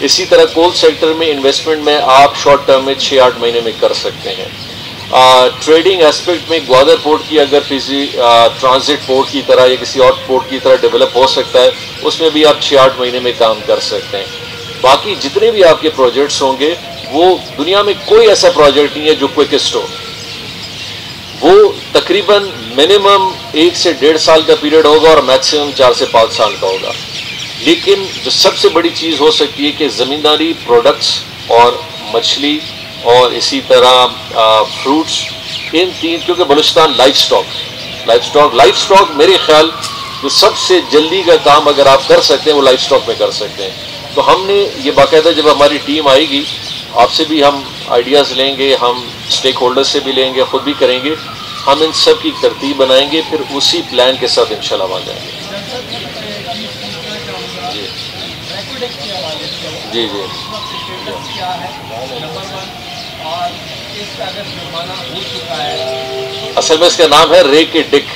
اسی طرح کول سیکٹر میں انویسٹمنٹ میں آپ شارٹ ٹرم میں 6-8 مہینے میں کر سکتے ہیں. ٹریڈنگ اسپیکٹ میں گوادر پورٹ کی اگر کسی ٹرانزٹ پورٹ کی طرح یا کسی اور پورٹ کی طرح ڈیولپ ہو سکتا ہے, اس میں بھی آپ 6-8 مہینے میں کام کر سکتے ہیں. باقی جتنے بھی آپ کے پروجیکٹس ہوں گے, وہ دنیا میں کوئی ایسا پروجیکٹ نہیں ہے جو کوئکسٹ ہو. وہ تقریباً منیمم 1 سے 1.5 سال کا پیریڈ ہوگا اور میکسیمم 4 سے 5 سال کا ہوگا. لیکن جو سب سے بڑی چیز ہو سکتی ہے کہ زمینداری پروڈکٹس اور مچھلی اور اسی طرح فروٹس, ان تین, کیونکہ بلوچستان لائف سٹاک میرے خیال جو سب سے جلدی کا کام اگر آپ کر سکتے ہیں وہ لائف سٹاک میں کر سکتے ہیں. تو ہم نے یہ باقاعدہ جب ہماری ٹیم آئے گی, آپ سے بھی ہم آئیڈیاز لیں گے, ہم اسٹیک ہولڈر سے بھی لیں گے, خود بھی کریں گے, ہم ان سب کی ترتیب بنائیں گے, پھر اسی پلان کے ساتھ انشاءاللہ آ جائیں گے. جی جی اصل میں اس کا نام ہے ریک ڈک.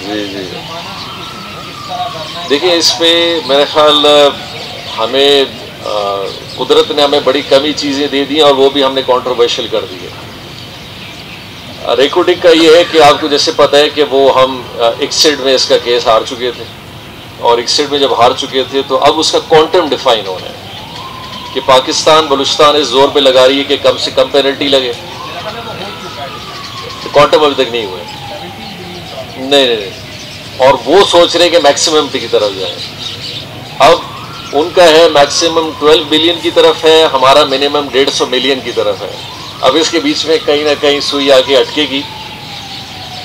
جی جی دیکھیے, اس پہ میرے خیال ہمیں قدرت نے ہمیں بڑی کمی چیزیں دے دی اور وہ بھی ہم نے کانٹروورشل کر دی ہے. ریکوڈنگ کا یہ ہے کہ آپ کو جیسے پتہ ہے کہ وہ ہم ایکسیڈ میں اس کا کیس ہار چکے تھے, اور ایکسیڈ میں جب ہار چکے تھے تو اب اس کا کوانٹم ڈیفائن ہونا ہے کہ پاکستان بلوچستان اس زور پہ لگا رہی ہے کہ کم سے کم پینلٹی لگے. کوانٹم ابھی تک نہیں ہوئے, نہیں, اور وہ سوچ رہے ہیں کہ میکسیمم کی طرف جائیں. اب ان کا ہے میکسیمم 12 بلین کی طرف ہے, ہمارا منیمم 150 ملین کی طرف ہے. اب اس کے بیچ میں کہیں نہ کہیں سوئی آ کے اٹکے گی.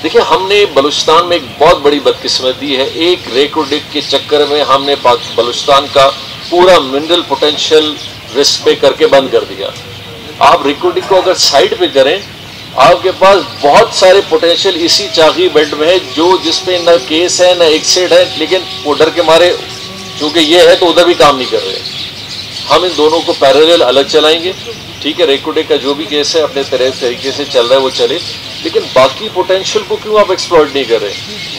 دیکھیں, ہم نے بلوچستان میں ایک بہت بڑی بدقسمتی ہے, ایک ریکوڈک کے چکر میں ہم نے بلوچستان کا پورا منرل پوٹینشیل رسک پہ کر کے بند کر دیا. آپ ریکوڈک کو اگر سائڈ پہ کریں, آپ کے پاس بہت سارے پوٹینشیل اسی چاغی بیلٹ میں ہے جس پہ نہ کیس ہے نہ ایکسیڈ ہے, لیکن وہ ڈر کے مارے چونکہ یہ ہے تو ادھر بھی کام نہیں کر رہے. ہم ان دونوں کو پیریلل الگ چلائیں گے. ٹھیک ہے, ریکوڈک کا جو بھی کیس ہے اپنے طریقے سے چل رہا ہے وہ چلے, لیکن باقی پوٹینشیل کو کیوں آپ ایکسپلوئٹ نہیں کر رہے؟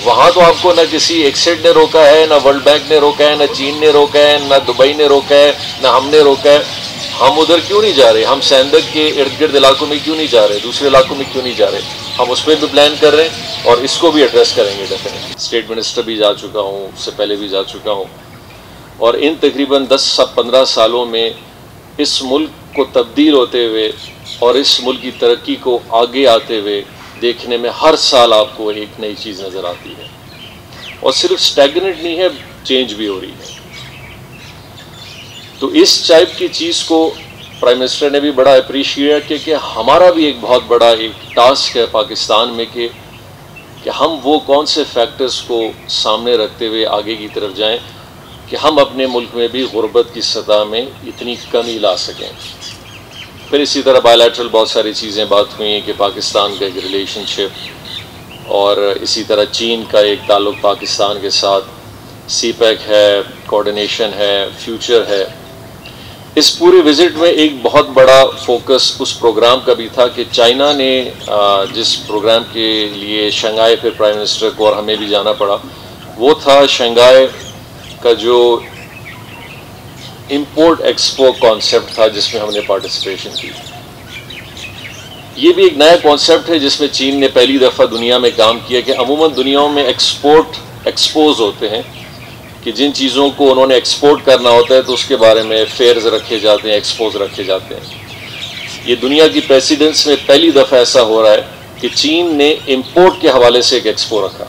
وہاں تو آپ کو نہ کسی ایکسیڈ نے روکا ہے, نہ ورلڈ بینک نے روکا ہے, نہ چین نے روکا ہے, نہ دبئی نے روکا ہے, نہ ہم نے روکا ہے. ہم ادھر کیوں نہیں جا رہے؟ ہم سیندک کے ارد گرد علاقوں میں کیوں نہیں جا رہے؟ دوسرے علاقوں میں کیوں نہیں جا رہے؟ ہم اس پہ بھی پلان کر رہے ہیں اور اس کو بھی ایڈریس کریں گے ڈیفینیٹلی. اسٹیٹ منسٹر بھی جا چکا ہوں, اس سے پہلے بھی جا چکا ہوں, اور ان تقریباً 10-15 سالوں میں اس ملک کو تبدیل ہوتے ہوئے اور اس ملک کی ترقی کو آگے آتے ہوئے دیکھنے میں ہر سال آپ کو ایک نئی چیز نظر آتی ہے. اور صرف اسٹیگنٹ نہیں ہے, چینج بھی ہو رہی ہے. تو اس ٹائپ کی چیز کو پرائم منسٹر نے بھی بڑا اپریشیٹ کیا کہ ہمارا بھی ایک بہت بڑا ایک ٹاسک ہے پاکستان میں کہ ہم وہ کون سے فیکٹرز کو سامنے رکھتے ہوئے آگے کی طرف جائیں کہ ہم اپنے ملک میں بھی غربت کی سطح میں اتنی کمی لا سکیں. پھر اسی طرح بائیلیٹرل بہت ساری چیزیں بات ہوئی ہیں کہ پاکستان کا ایک ریلیشن شپ, اور اسی طرح چین کا ایک تعلق پاکستان کے ساتھ, سی پیک ہے, کوآرڈینیشن ہے, فیوچر ہے. اس پورے وزٹ میں ایک بہت بڑا فوکس اس پروگرام کا بھی تھا کہ چائنا نے جس پروگرام کے لیے شنگھائی پھر پرائم منسٹر کو اور ہمیں بھی جانا پڑا, وہ تھا شنگھائی کا جو امپورٹ ایکسپو کانسیپٹ تھا جس میں ہم نے پارٹیسپیشن کی. یہ بھی ایک نیا کانسیپٹ ہے جس میں چین نے پہلی دفعہ دنیا میں کام کیا کہ عموماً دنیا میں ایکسپورٹ ایکسپوز ہوتے ہیں کہ جن چیزوں کو انہوں نے ایکسپورٹ کرنا ہوتا ہے تو اس کے بارے میں فیئرز رکھے جاتے ہیں, ایکسپوز رکھے جاتے ہیں. یہ دنیا کی پریسیڈنس میں پہلی دفعہ ایسا ہو رہا ہے کہ چین نے امپورٹ کے حوالے سے ایک ایکسپو رکھا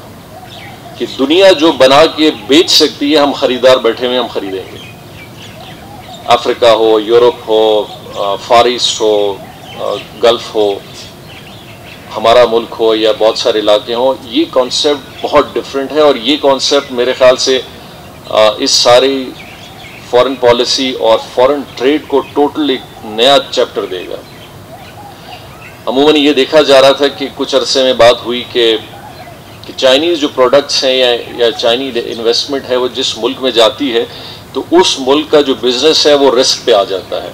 کہ دنیا جو بنا کے بیچ سکتی ہے, ہم خریدار بیٹھے ہوئے, ہم خریدیں گے. افریقہ ہو, یورپ ہو, فار ایسٹ ہو, گلف ہو, ہمارا ملک ہو یا بہت سارے علاقے ہوں, یہ کانسیپٹ بہت ڈفرینٹ ہے. اور یہ کانسیپٹ میرے خیال سے اس ساری فارن پالیسی اور فارن ٹریڈ کو ٹوٹل ایک نیا چیپٹر دے گا. عموماً یہ دیکھا جا رہا تھا کہ کچھ عرصے میں بات ہوئی کہ چائنیز جو پروڈکٹس ہیں یا چائنیز انویسٹمنٹ ہے وہ جس ملک میں جاتی ہے تو اس ملک کا جو بزنس ہے وہ رسک پہ آ جاتا ہے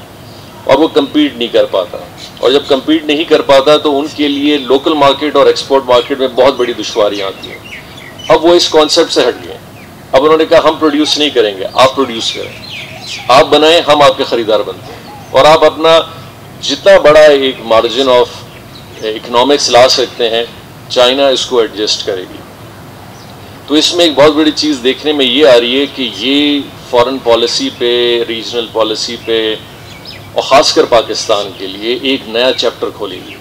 اور وہ کمپیٹ نہیں کر پاتا. اور جب کمپیٹ نہیں کر پاتا تو ان کے لیے لوکل مارکیٹ اور ایکسپورٹ مارکیٹ میں بہت بڑی دشواریاں آتی ہیں. اب وہ اس کانسیپٹ سے ہٹ گئے. اب انہوں نے کہا ہم پروڈیوس نہیں کریں گے, آپ پروڈیوس کریں, آپ بنائیں, ہم آپ کے خریدار بنتے ہیں, اور آپ اپنا جتنا بڑا ایک مارجن آف اکنامکس لا سکتے ہیں چائنا اس کو ایڈجسٹ کرے گی. تو اس میں ایک بہت بڑی چیز دیکھنے میں یہ آ رہی ہے کہ یہ فارن پالیسی پہ, ریجنل پالیسی پہ, اور خاص کر پاکستان کے لیے ایک نیا چیپٹر کھولے گی,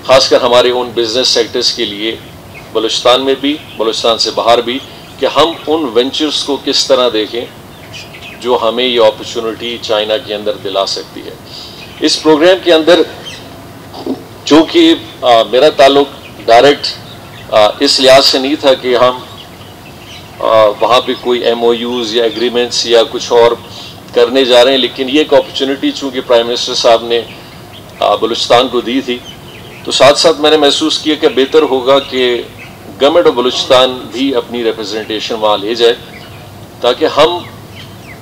خاص کر ہمارے ان بزنس سیکٹرز کے لیے بلوچستان میں بھی, بلوچستان سے باہر بھی, کہ ہم ان وینچرز کو کس طرح دیکھیں جو ہمیں یہ اپرچونٹی چائنا کے اندر دلا سکتی ہے. اس پروگرام کے اندر چونکہ میرا تعلق ڈائریکٹ اس لحاظ سے نہیں تھا کہ ہم وہاں پہ کوئی ایم او یوز یا ایگریمنٹس یا کچھ اور کرنے جا رہے ہیں, لیکن یہ ایک اپرچونٹی چونکہ پرائم منسٹر صاحب نے بلوچستان کو دی تھی, تو ساتھ ساتھ میں نے محسوس کیا کہ بہتر ہوگا کہ گورنمنٹ آف بلوچستان بھی اپنی ریپرزنٹیشن وہاں لے جائے, تاکہ ہم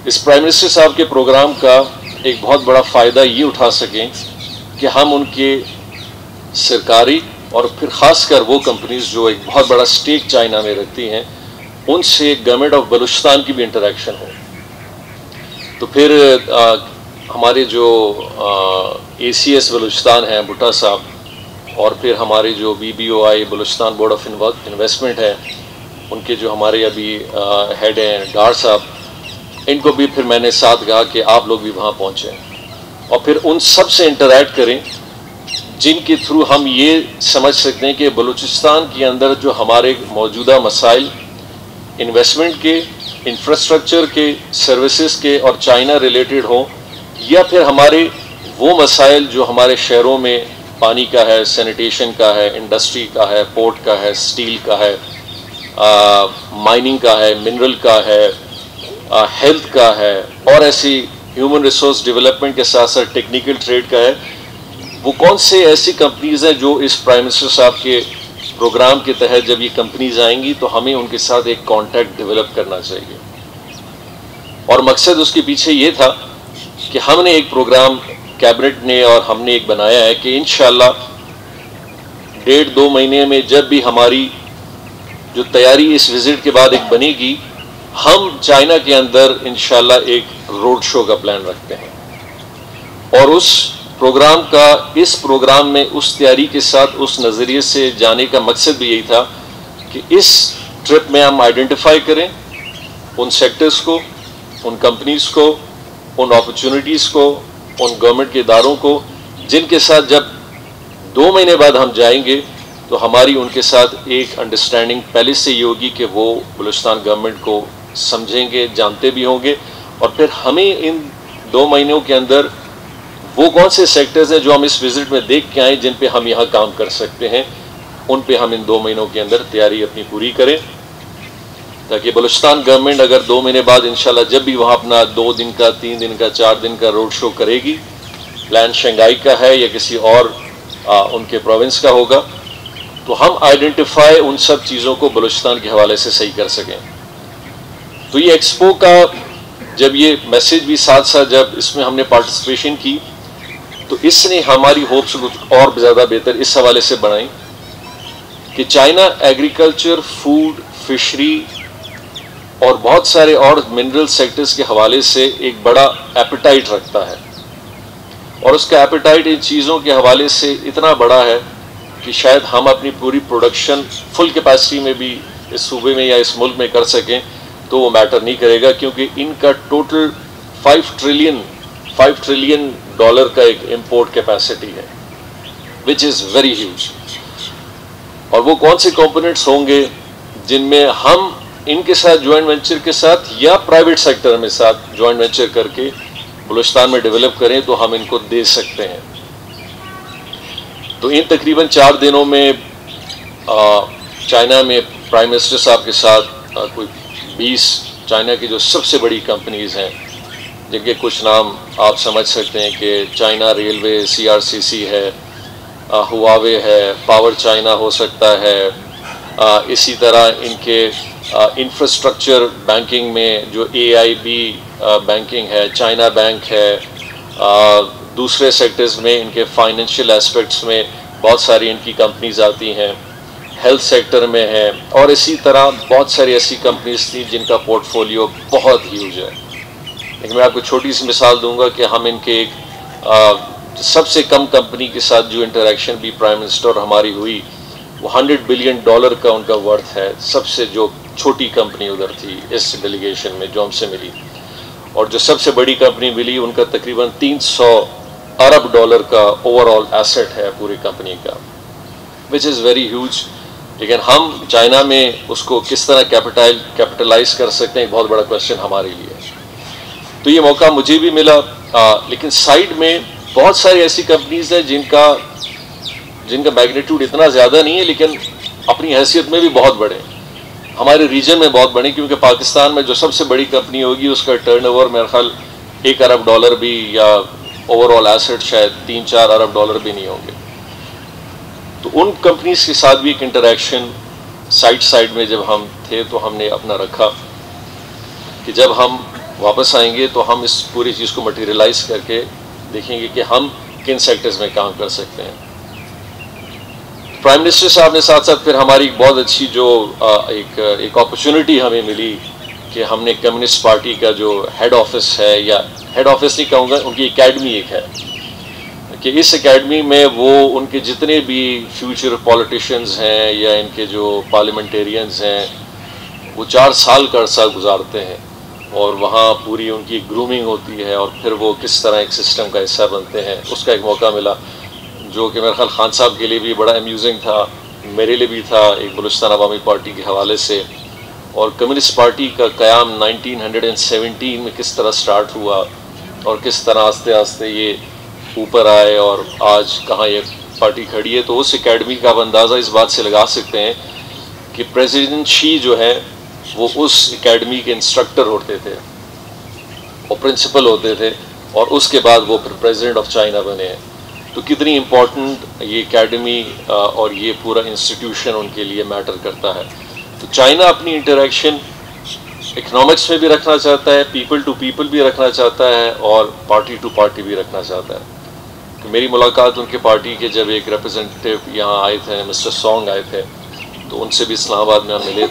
اس پرائم منسٹر صاحب کے پروگرام کا ایک بہت بڑا فائدہ یہ اٹھا سکیں کہ ہم ان کے سرکاری اور پھر خاص کر وہ کمپنیز جو ایک بہت بڑا سٹیک چائنا میں رکھتی ہیں ان سے گورنمنٹ آف بلوچستان کی بھی انٹریکشن ہو. تو پھر ہمارے جو اے سی ایس بلوچستان ہیں بھٹا صاحب, اور پھر ہمارے جو B B O I Balochistan board of investment ہے, ان کے جو ہمارے ابھی ہیڈ ہیں ڈار صاحب, ان کو بھی پھر میں نے ساتھ کہا کہ آپ لوگ بھی وہاں پہنچیں اور پھر ان سب سے انٹریکٹ کریں جن کے تھرو ہم یہ سمجھ سکتے ہیں کہ بلوچستان کے اندر جو ہمارے موجودہ مسائل انویسٹمنٹ کے, انفراسٹرکچر کے, سروسز کے اور چائنا ریلیٹڈ ہوں, یا پھر ہمارے وہ مسائل جو ہمارے شہروں میں پانی کا ہے, سینیٹیشن کا ہے, انڈسٹری کا ہے, پورٹ کا ہے, اسٹیل کا ہے, مائننگ کا ہے, منرل کا ہے, ہیلتھ کا ہے, اور ایسی ہیومن ریسورس ڈیولپمنٹ کے ساتھ ساتھ ٹیکنیکل ٹریڈ کا ہے, وہ کون سے ایسی کمپنیز ہیں جو اس پرائم منسٹر صاحب کے پروگرام کے تحت جب یہ کمپنیز آئیں گی تو ہمیں ان کے ساتھ ایک کانٹیکٹ ڈیولپ کرنا چاہیے. اور مقصد اس کے پیچھے یہ تھا کہ ہم نے ایک پروگرام کیبنٹ نے اور ہم نے ایک بنایا ہے کہ انشاءاللہ 1.5-2 مہینے میں جب بھی ہماری جو تیاری اس وزٹ کے بعد ایک بنے گی, ہم چائنا کے اندر انشاءاللہ ایک روڈ شو کا پلان رکھتے ہیں. اور اس پروگرام میں اس تیاری کے ساتھ اس نظریے سے جانے کا مقصد بھی یہی تھا کہ اس ٹرپ میں ہم آئیڈینٹیفائی کریں ان سیکٹرز کو, ان کمپنیز کو, ان اپرچونٹیز کو, ان گورنمنٹ کے اداروں کو, جن کے ساتھ جب 2 مہینے بعد ہم جائیں گے تو ہماری ان کے ساتھ ایک انڈرسٹینڈنگ پہلے سے یہ ہوگی کہ وہ بلوچستان گورنمنٹ کو سمجھیں گے, جانتے بھی ہوں گے, اور پھر ہمیں ان 2 مہینوں کے اندر وہ کون سے سیکٹرز ہیں جو ہم اس وزٹ میں دیکھ کے آئیں جن پہ ہم یہاں کام کر سکتے ہیں, ان پہ ہم ان 2 مہینوں کے اندر تیاری اپنی پوری کریں, تاکہ بلوچستان گورنمنٹ اگر 2 مہینے بعد انشاءاللہ جب بھی وہاں اپنا 2 دن کا, 3 دن کا, 4 دن کا روڈ شو کرے گی, پلان شنگھائی کا ہے یا کسی اور ان کے پروونس کا ہوگا, تو ہم آئیڈینٹیفائی ان سب چیزوں کو بلوچستان کے حوالے سے صحیح کر سکیں. تو یہ ایکسپو کا جب یہ میسج بھی ساتھ ساتھ جب اس میں ہم نے پارٹیسپیشن کی تو اس نے ہماری ہوپس کچھ اور زیادہ بہتر اس حوالے سے بنائیں کہ چائنا ایگریکلچر, فوڈ, فشری اور بہت سارے اور منرل سیکٹرز کے حوالے سے ایک بڑا ایپیٹائٹ رکھتا ہے, اور اس کا ایپیٹائٹ ان چیزوں کے حوالے سے اتنا بڑا ہے کہ شاید ہم اپنی پوری پروڈکشن فل کیپیسٹی میں بھی اس صوبے میں یا اس ملک میں کر سکیں تو وہ میٹر نہیں کرے گا, کیونکہ ان کا ٹوٹل 5 ٹریلین ڈالر کا ایک امپورٹ کیپیسٹی ہے, وچ از ویری ہیوج. اور وہ کون سے کمپوننٹس ہوں گے جن میں ہم ان کے ساتھ جوائنٹ وینچر کے ساتھ یا پرائیویٹ سیکٹر میں ساتھ جوائنٹ وینچر کر کے بلوچستان میں ڈیولپ کریں تو ہم ان کو دے سکتے ہیں. تو ان تقریباً 4 دنوں میں چائنا میں پرائم منسٹر صاحب کے ساتھ کوئی 20 چائنا کی جو سب سے بڑی کمپنیز ہیں جن کے کچھ نام آپ سمجھ سکتے ہیں کہ چائنا ریلوے, CRCC ہے, ہواوے ہے, پاور چائنا ہو سکتا ہے, اسی طرح ان کے انفراسٹرکچر بینکنگ میں جو AIB بینکنگ ہے, چائنا بینک ہے, دوسرے سیکٹرز میں ان کے فائنینشیل ایسپیکٹس میں بہت ساری ان کی کمپنیز آتی ہیں، ہیلتھ سیکٹر میں ہیں، اور اسی طرح بہت ساری ایسی کمپنیز تھیں جن کا پورٹ فولیو بہت ہیوج ہے. لیکن میں آپ کو چھوٹی سی مثال دوں گا کہ ہم ان کے ایک سب سے کم کمپنی کے ساتھ جو انٹریکشن بھی پرائم منسٹر ہماری ہوئی وہ $100 بلین کا ان کا ورتھ ہے. سب سے جو چھوٹی کمپنی ادھر تھی اس ڈیلیگیشن میں جو ہم سے ملی، اور جو سب سے بڑی کمپنی ملی ان کا تقریباً $300 ارب کا اوور آل ایسٹ ہے پوری کمپنی کا، وچ از ویری ہیوج. لیکن ہم چائنا میں اس کو کس طرح کیپٹلائز کر سکتے ہیں، ایک بہت بڑا کوشچن ہمارے لیے. تو یہ موقع مجھے بھی ملا، لیکن سائڈ میں بہت ساری ایسی کمپنیز ہیں جن کا میگنیٹیوڈ اتنا زیادہ نہیں ہے لیکن اپنی حیثیت میں بھی بہت بڑے، ہمارے ریجن میں بہت بڑے، کیونکہ پاکستان میں جو سب سے بڑی کمپنی ہوگی اس کا ٹرن اوور میرے خیال $1 ارب بھی، یا اوور آل ایسٹ شاید $3-4 ارب بھی نہیں ہوں گے. تو ان کمپنیز کے ساتھ بھی ایک انٹریکشن سائڈ میں جب ہم تھے تو ہم نے اپنا رکھا کہ جب ہم واپس آئیں گے تو ہم اس پوری چیز کو مٹیریلائز کر کے دیکھیں گے کہ ہم کن سیکٹرز میں کام کر سکتے ہیں. پرائم منسٹر صاحب نے ساتھ ساتھ پھر ہماری بہت اچھی جو ایک اپرچونٹی ہمیں ملی کہ ہم نے کمیونسٹ پارٹی کا جو ہیڈ آفس ہے، یا ہیڈ آفس نہیں کہوں گا، ان کی اکیڈمی ایک ہے، کہ اس اکیڈمی میں وہ ان کے جتنے بھی فیوچر پولیٹیشینز ہیں یا ان کے جو پارلیمنٹیرینز ہیں وہ 4 سال کا عرصہ گزارتے ہیں، اور وہاں پوری ان کی گرومنگ ہوتی ہے، اور پھر وہ کس طرح ایک سسٹم کا حصہ بنتے ہیں. اس کا ایک موقع ملا جو کہ میرے خیال خان صاحب کے لیے بھی بڑا امیوزنگ تھا، میرے لیے بھی تھا، ایک بلوچستان عوامی پارٹی کے حوالے سے. اور کمیونسٹ پارٹی کا قیام 1917 میں کس طرح سٹارٹ ہوا اور کس طرح آہستہ آہستہ یہ اوپر آئے اور آج کہاں یہ پارٹی کھڑی ہے. تو اس اکیڈمی کا آپ اندازہ اس بات سے لگا سکتے ہیں کہ پریزیڈنٹ شی جو ہے وہ اس اکیڈمی کے انسٹرکٹر ہوتے تھے اور پرنسپل ہوتے تھے، اور اس کے بعد وہ پھر پریزیڈنٹ آف چائنا بنے ہیں. تو کتنی امپورٹنٹ یہ اکیڈمی اور یہ پورا انسٹیٹیوشن ان کے لیے میٹر کرتا ہے. تو چائنا اپنی انٹریکشن اکنامکس میں بھی رکھنا چاہتا ہے، پیپل ٹو پیپل بھی رکھنا چاہتا ہے، اور پارٹی ٹو پارٹی بھی رکھنا چاہتا ہے. تو میری ملاقات ان کے پارٹی کے جب ایک ریپرزنٹیٹیو یہاں آئے تھے، مسٹر سونگ آئے تھے، تو ان سے بھی اسلام آباد میں ہم ملے.